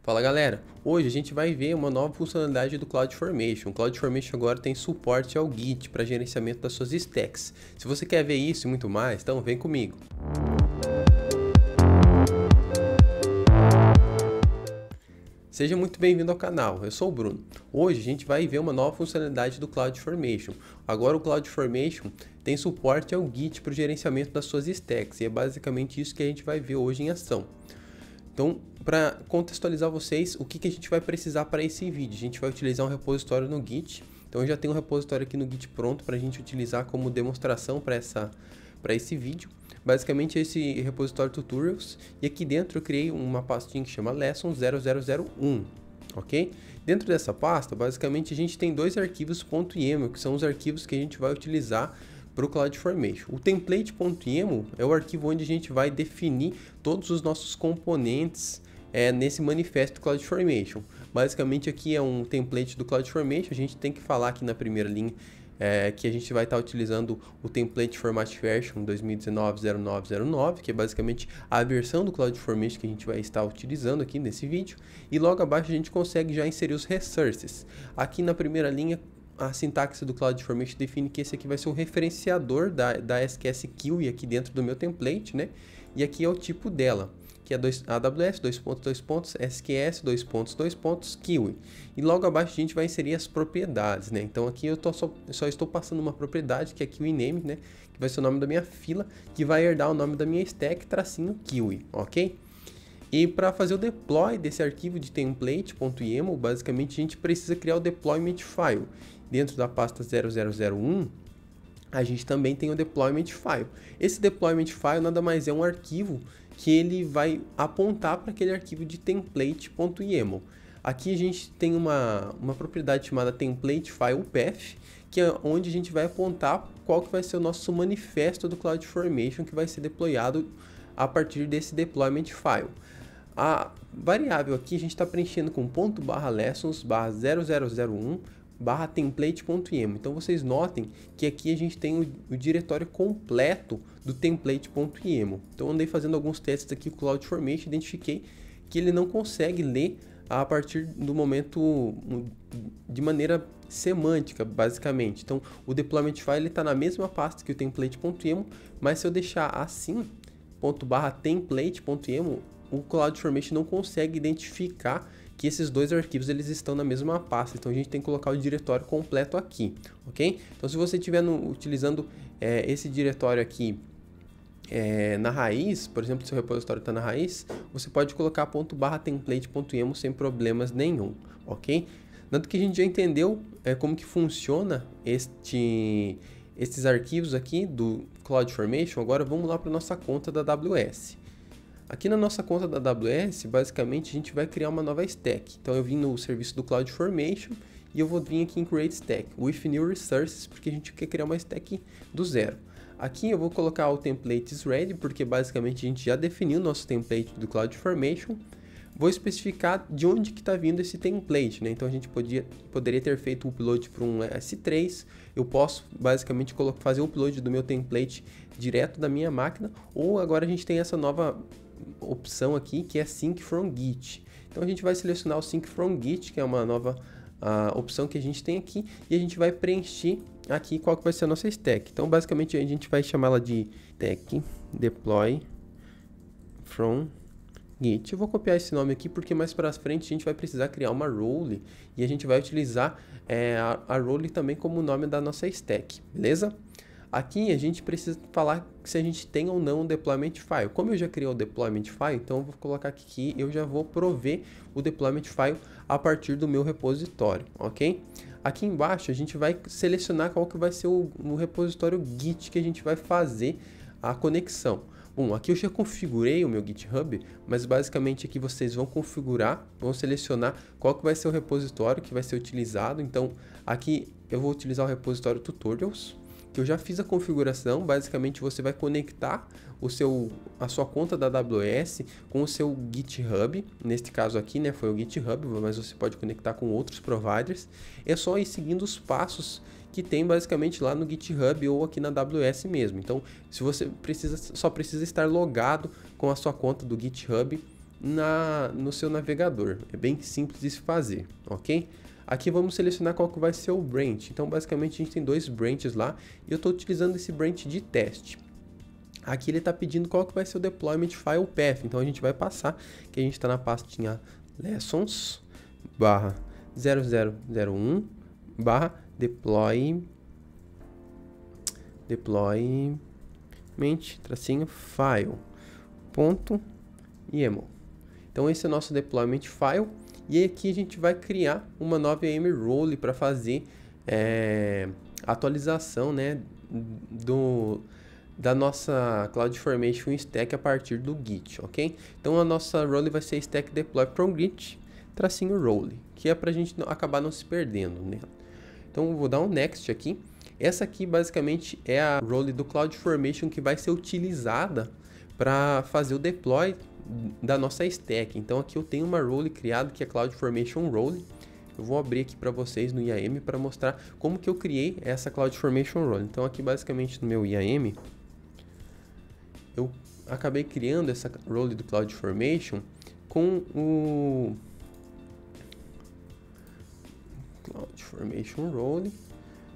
Fala galera, hoje a gente vai ver uma nova funcionalidade do CloudFormation. O CloudFormation agora tem suporte ao Git para gerenciamento das suas stacks. Se você quer ver isso e muito mais, então vem comigo. Seja muito bem-vindo ao canal, eu sou o Bruno. Hoje a gente vai ver uma nova funcionalidade do CloudFormation. Agora o CloudFormation tem suporte ao Git para o gerenciamento das suas stacks e é basicamente isso que a gente vai ver hoje em ação. Então, para contextualizar vocês, o que a gente vai precisar para esse vídeo? A gente vai utilizar um repositório no Git. Então, eu já tenho um repositório aqui no Git pronto para a gente utilizar como demonstração para esse vídeo. Basicamente, esse repositório tutorials. E aqui dentro eu criei uma pastinha que chama Lesson 0001, ok? Dentro dessa pasta, basicamente, a gente tem dois arquivos .yaml, que são os arquivos que a gente vai utilizar para o CloudFormation. O template.yaml é o arquivo onde a gente vai definir todos os nossos componentes nesse manifesto do CloudFormation. Basicamente aqui é um template do CloudFormation, a gente tem que falar aqui na primeira linha que a gente vai estar utilizando o template format version 2019-0909, que é basicamente a versão do CloudFormation que a gente vai estar utilizando aqui nesse vídeo. E logo abaixo a gente consegue já inserir os resources. Aqui na primeira linha, a sintaxe do CloudFormation define que esse aqui vai ser o referenciador da SQS Kiwi aqui dentro do meu template, né? E aqui é o tipo dela, que é AWS, SQS, Kiwi. E logo abaixo a gente vai inserir as propriedades, né? Então aqui eu só estou passando uma propriedade, que é Kiwi Name, né? Que vai ser o nome da minha fila, que vai herdar o nome da minha stack, tracinho Kiwi, ok? E para fazer o deploy desse arquivo de template.yaml, basicamente a gente precisa criar o deployment file. Dentro da pasta 0001, a gente também tem o deployment file. Esse deployment file nada mais é um arquivo que ele vai apontar para aquele arquivo de template.yaml. Aqui a gente tem uma propriedade chamada template file path, que é onde a gente vai apontar qual que vai ser o nosso manifesto do CloudFormation que vai ser deployado a partir desse deployment file. A variável aqui a gente está preenchendo com .lessons/0001 template.yaml. Então vocês notem que aqui a gente tem o diretório completo do template.yaml. Então andei fazendo alguns testes aqui com o CloudFormation, identifiquei que ele não consegue ler a partir do momento de maneira semântica, basicamente. Então o deployment file está na mesma pasta que o template.yaml, mas se eu deixar assim, .template.yaml, o CloudFormation não consegue identificar que esses dois arquivos eles estão na mesma pasta, então a gente tem que colocar o diretório completo aqui, ok? Então se você estiver utilizando esse diretório aqui na raiz, por exemplo, se o repositório está na raiz, você pode colocar .template.yaml sem problemas nenhum, ok? Dado que a gente já entendeu como que funciona esses arquivos aqui do CloudFormation, agora vamos lá para nossa conta da AWS. Aqui na nossa conta da AWS, basicamente a gente vai criar uma nova stack. Então eu vim no serviço do CloudFormation e eu vou vir aqui em Create Stack with New Resources, porque a gente quer criar uma stack do zero. Aqui eu vou colocar o template is ready, porque basicamente a gente já definiu o nosso template do CloudFormation. Vou especificar de onde que está vindo esse template, né? Então a gente poderia ter feito o upload para um S3. Eu posso basicamente fazer o upload do meu template direto da minha máquina, ou agora a gente tem essa nova opção aqui que é Sync from Git. Então a gente vai selecionar o Sync from Git, que é uma nova opção que a gente tem aqui, e a gente vai preencher aqui qual que vai ser a nossa stack. Então basicamente a gente vai chamá-la de stack deploy from Git. Eu vou copiar esse nome aqui porque mais para frente a gente vai precisar criar uma role e a gente vai utilizar a role também como nome da nossa stack, beleza? Aqui a gente precisa falar se a gente tem ou não um deployment file. Como eu já criei o deployment file, então eu vou colocar aqui que eu já vou prover o deployment file a partir do meu repositório, ok? Aqui embaixo a gente vai selecionar qual que vai ser o repositório Git que a gente vai fazer a conexão. Bom, aqui eu já configurei o meu GitHub, mas basicamente aqui vocês vão configurar, vão selecionar qual que vai ser o repositório que vai ser utilizado. Então aqui eu vou utilizar o repositório tutorials, que eu já fiz a configuração. Basicamente você vai conectar a sua conta da AWS com o seu GitHub, neste caso aqui, né, foi o GitHub, mas você pode conectar com outros providers. É só ir seguindo os passos que tem basicamente lá no GitHub ou aqui na AWS mesmo. Então, se você só precisa estar logado com a sua conta do GitHub no seu navegador. É bem simples de se fazer, ok? Aqui vamos selecionar qual que vai ser o branch. Então, basicamente, a gente tem 2 branches lá e eu estou utilizando esse branch de teste. Aqui ele está pedindo qual que vai ser o deployment file path. Então, a gente vai passar que a gente está na pastinha lessons /0001 deployment-file.yaml. Então esse é o nosso deployment file e aqui a gente vai criar uma nova YAML role para fazer atualização, né, da nossa CloudFormation stack a partir do Git, ok? Então a nossa role vai ser stack deploy from Git --role, que é para a gente acabar não se perdendo, né? Então eu vou dar um next aqui. Essa aqui basicamente é a role do CloudFormation que vai ser utilizada para fazer o deploy da nossa stack. Então aqui eu tenho uma role criada que é CloudFormation Role. Eu vou abrir aqui para vocês no IAM para mostrar como que eu criei essa CloudFormation Role. Então aqui basicamente no meu IAM eu acabei criando essa role do CloudFormation com o CloudFormation Role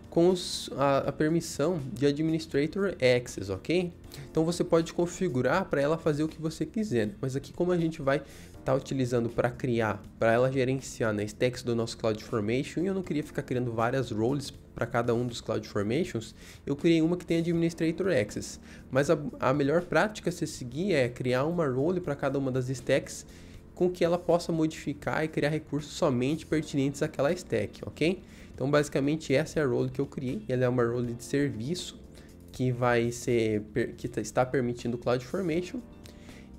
com a permissão de Administrator Access, ok? Então você pode configurar para ela fazer o que você quiser, mas aqui como a gente vai estar utilizando para criar, para ela gerenciar na stacks do nosso CloudFormation, e eu não queria ficar criando várias roles para cada um dos CloudFormations, eu criei uma que tem Administrator Access. Mas a melhor prática a se seguir é criar uma role para cada uma das stacks com que ela possa modificar e criar recursos somente pertinentes àquela stack, ok? Então basicamente essa é a role que eu criei, ela é uma role de serviço que está permitindo o CloudFormation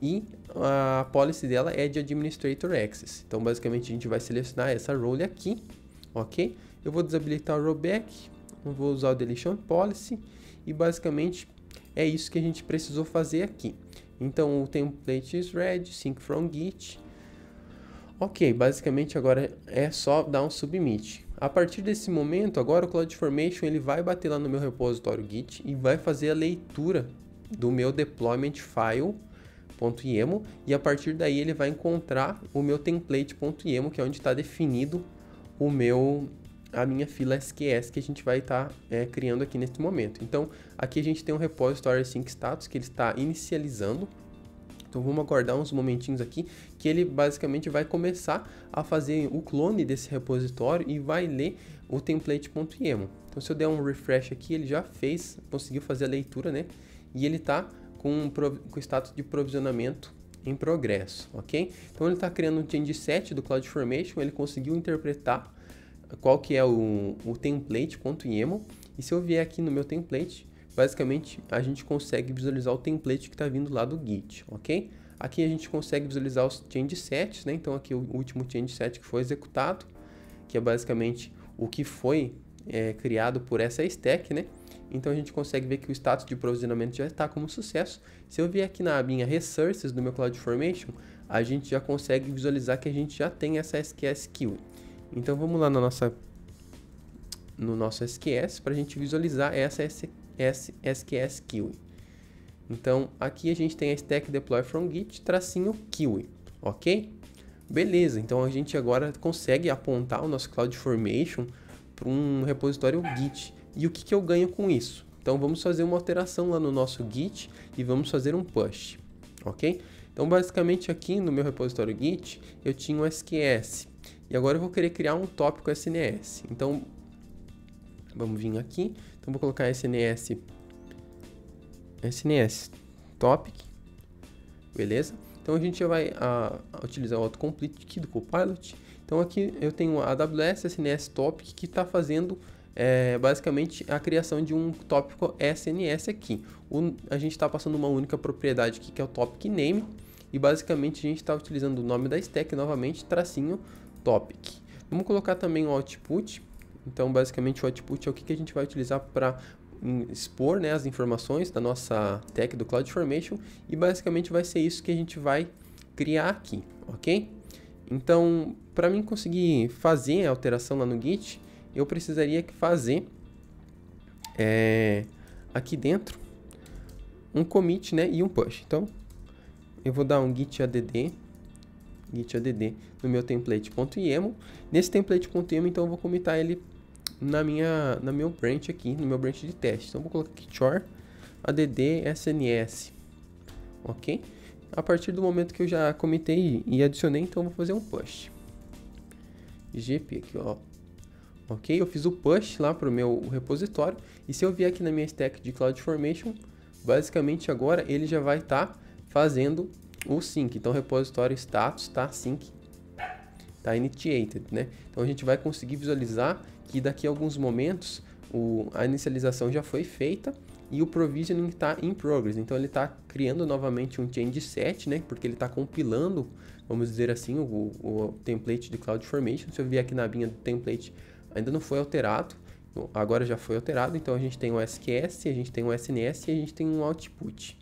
e a policy dela é de Administrator Access. Então basicamente a gente vai selecionar essa role aqui, ok? Eu vou desabilitar o rollback, eu vou usar o deletion policy e basicamente é isso que a gente precisou fazer aqui. Então o template is ready, sync from git. Ok, basicamente agora é só dar um submit. A partir desse momento, agora o CloudFormation ele vai bater lá no meu repositório Git e vai fazer a leitura do meu deployment file.yaml e a partir daí ele vai encontrar o meu template.yaml, que é onde está definido a minha fila SQS que a gente vai estar criando aqui nesse momento. Então aqui a gente tem um repositório sync status que ele está inicializando. Então vamos aguardar uns momentinhos aqui que ele basicamente vai começar a fazer o clone desse repositório e vai ler o template.yaml. Então se eu der um refresh aqui, ele já conseguiu fazer a leitura, né? E ele está com status de provisionamento em progresso, ok? Então ele está criando um change set do CloudFormation, ele conseguiu interpretar qual que é o template.yaml e se eu vier aqui no meu template, basicamente, a gente consegue visualizar o template que está vindo lá do Git, ok? Aqui a gente consegue visualizar os change sets, né? Então aqui o último change set que foi executado, que é basicamente o que foi criado por essa stack, né? Então a gente consegue ver que o status de provisionamento já está como sucesso. Se eu vier aqui na abinha Resources do meu CloudFormation, a gente já consegue visualizar que a gente já tem essa SQS Queue. Então vamos lá no nosso SQS para a gente visualizar essa SQS Queue. Então aqui a gente tem a stack deploy from git -queue, ok? Beleza, então a gente agora consegue apontar o nosso CloudFormation para um repositório Git. E o que eu ganho com isso? Então vamos fazer uma alteração lá no nosso Git e vamos fazer um push, ok? Então basicamente aqui no meu repositório Git eu tinha um SQS e agora eu vou querer criar um tópico SNS. Então vamos vir aqui, então vou colocar SNS topic, beleza? Então a gente já vai utilizar o autocomplete aqui do Copilot. Então aqui eu tenho a AWS SNS topic que está fazendo basicamente a criação de um tópico SNS aqui. A gente está passando uma única propriedade aqui que é o topic name e basicamente a gente está utilizando o nome da stack novamente, --topic. Vamos colocar também o output. Então basicamente o output é o que a gente vai utilizar para expor, né, as informações da nossa tag do CloudFormation e basicamente vai ser isso que a gente vai criar aqui, ok? Então, para mim conseguir fazer a alteração lá no Git, eu precisaria fazer aqui dentro um commit, né, e um push. Então, eu vou dar um git add git add no meu template.yaml. Nesse template.yaml, então eu vou comitar ele no meu branch aqui, no meu branch de teste. Então eu vou colocar aqui chore add sns, ok? A partir do momento que eu já comitei e adicionei, então eu vou fazer um push. GP aqui, ó. Ok, eu fiz o push lá para o meu repositório. E se eu vier aqui na minha stack de CloudFormation, basicamente agora ele já vai estar fazendo o sync. Então, o repositório status está sync, está initiated, né? Então, a gente vai conseguir visualizar que daqui a alguns momentos a inicialização já foi feita e o provisioning está in progress. Então, ele está criando novamente um change set, né? Porque ele está compilando, vamos dizer assim, o template de CloudFormation. Se eu vier aqui na abinha do template, ainda não foi alterado. Agora já foi alterado. Então, a gente tem o SQS, a gente tem o SNS e a gente tem um output.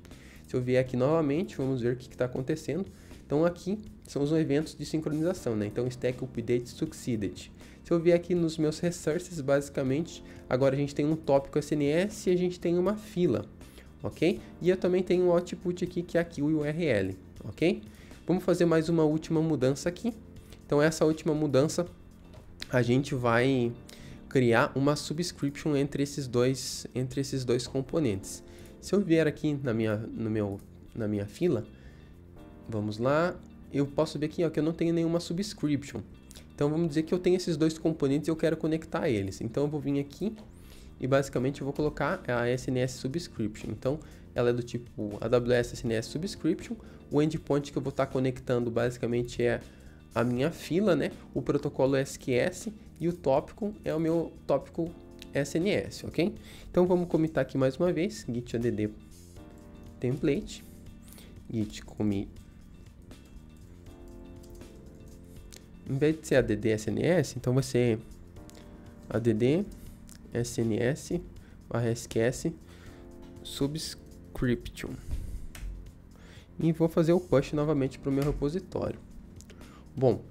Se eu vier aqui novamente, vamos ver o que está acontecendo. Então, aqui são os eventos de sincronização, né? Então, stack update succeeded. Se eu vier aqui nos meus resources, basicamente, agora a gente tem um tópico SNS e a gente tem uma fila, ok? E eu também tenho um output aqui, que é aqui o URL, ok? Vamos fazer mais uma última mudança aqui. Então, essa última mudança, a gente vai criar uma subscription entre esses dois componentes. Se eu vier aqui na minha fila, vamos lá, eu posso ver aqui, ó, que eu não tenho nenhuma subscription. Então, vamos dizer que eu tenho esses dois componentes e eu quero conectar eles. Então, eu vou vir aqui e, basicamente, eu vou colocar a SNS Subscription. Então, ela é do tipo AWS SNS Subscription. O endpoint que eu vou estar conectando, basicamente, é a minha fila, né? O protocolo SQS e o tópico é o meu tópico SNS, ok? Então, vamos comitar aqui mais uma vez. Git add template. Git commit. Em vez de ser add SNS, então vai ser add SNS /SQS subscription. E vou fazer o push novamente para o meu repositório. Bom,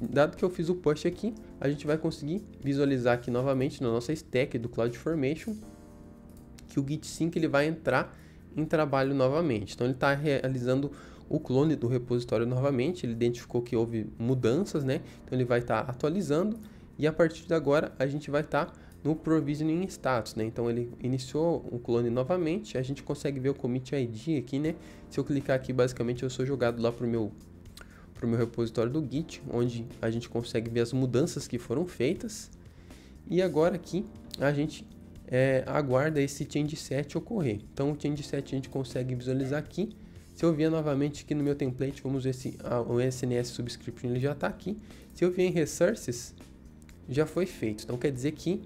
dado que eu fiz o push aqui, a gente vai conseguir visualizar aqui novamente na nossa stack do CloudFormation que o Git Sync ele vai entrar em trabalho novamente. Então ele está realizando o clone do repositório novamente, ele identificou que houve mudanças, né? Então ele vai estar atualizando e a partir de agora a gente vai estar no provisioning status, né? Então ele iniciou o clone novamente, a gente consegue ver o commit ID aqui, né? Se eu clicar aqui, basicamente eu sou jogado lá para o meu repositório do Git, onde a gente consegue ver as mudanças que foram feitas. E agora aqui a gente aguarda esse change set ocorrer. Então o change set a gente consegue visualizar aqui. Se eu vier novamente aqui no meu template, vamos ver se o SNS Subscription ele já está aqui. Se eu vier em Resources, já foi feito. Então quer dizer que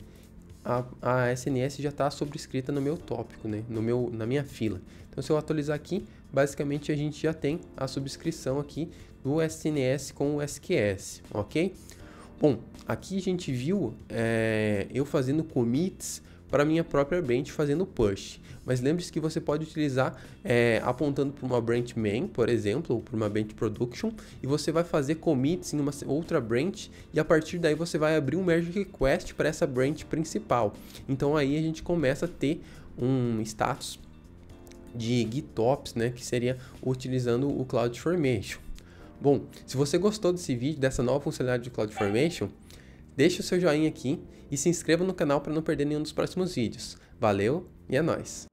a SNS já está sobrescrita no meu tópico, né? Na minha fila. Então se eu atualizar aqui, basicamente a gente já tem a subscrição aqui do SNS com o SQS, ok? Bom, aqui a gente viu eu fazendo commits para minha própria branch fazendo push. Mas lembre-se que você pode utilizar apontando para uma branch main, por exemplo, ou para uma branch production, e você vai fazer commits em uma outra branch, e a partir daí você vai abrir um merge request para essa branch principal. Então aí a gente começa a ter um status de GitOps, né, que seria utilizando o CloudFormation. Bom, se você gostou desse vídeo, dessa nova funcionalidade de CloudFormation, deixe o seu joinha aqui e se inscreva no canal para não perder nenhum dos próximos vídeos. Valeu e é nóis!